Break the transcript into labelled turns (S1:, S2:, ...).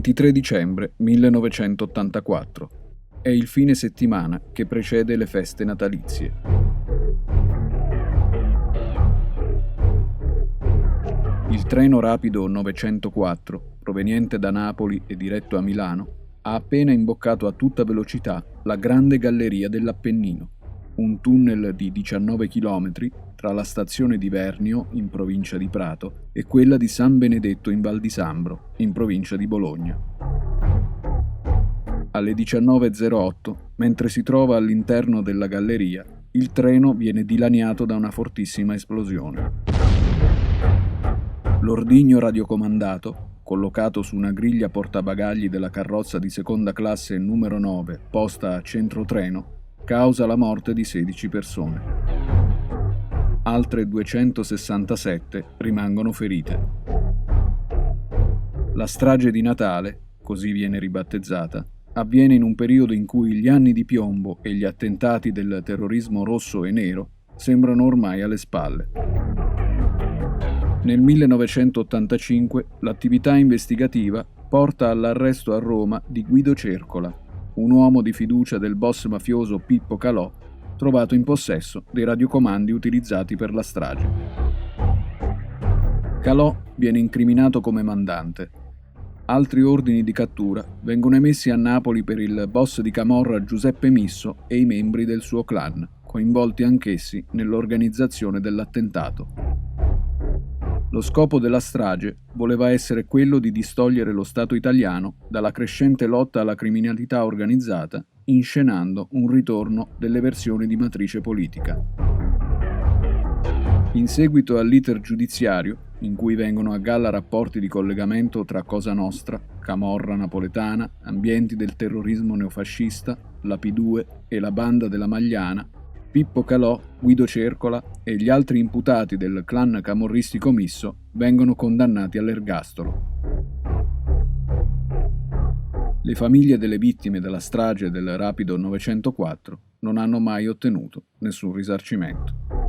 S1: 23 dicembre 1984. È il fine settimana che precede le feste natalizie. Il treno rapido 904, proveniente da Napoli e diretto a Milano, ha appena imboccato a tutta velocità la grande galleria dell'Appennino, un tunnel di 19 km tra la stazione di Vernio, in provincia di Prato, e quella di San Benedetto in Val di Sambro, in provincia di Bologna. Alle 19:08, mentre si trova all'interno della galleria, il treno viene dilaniato da una fortissima esplosione. L'ordigno radiocomandato, collocato su una griglia portabagagli della carrozza di seconda classe numero 9, posta a centro treno, causa la morte di 16 persone. Altre 267 rimangono ferite. La strage di Natale, così viene ribattezzata, avviene in un periodo in cui gli anni di piombo e gli attentati del terrorismo rosso e nero sembrano ormai alle spalle. Nel 1985 l'attività investigativa porta all'arresto a Roma di Guido Cercola, un uomo di fiducia del boss mafioso Pippo Calò, trovato in possesso dei radiocomandi utilizzati per la strage. Calò viene incriminato come mandante. Altri ordini di cattura vengono emessi a Napoli per il boss di camorra Giuseppe Misso e i membri del suo clan, coinvolti anch'essi nell'organizzazione dell'attentato. Lo scopo della strage voleva essere quello di distogliere lo Stato italiano dalla crescente lotta alla criminalità organizzata, inscenando un ritorno delle versioni di matrice politica. In seguito all'iter giudiziario, in cui vengono a galla rapporti di collegamento tra Cosa Nostra, Camorra napoletana, ambienti del terrorismo neofascista, la P2 e la banda della Magliana, Pippo Calò, Guido Cercola e gli altri imputati del clan camorristico Misso vengono condannati all'ergastolo. Le famiglie delle vittime della strage del rapido 904 non hanno mai ottenuto nessun risarcimento.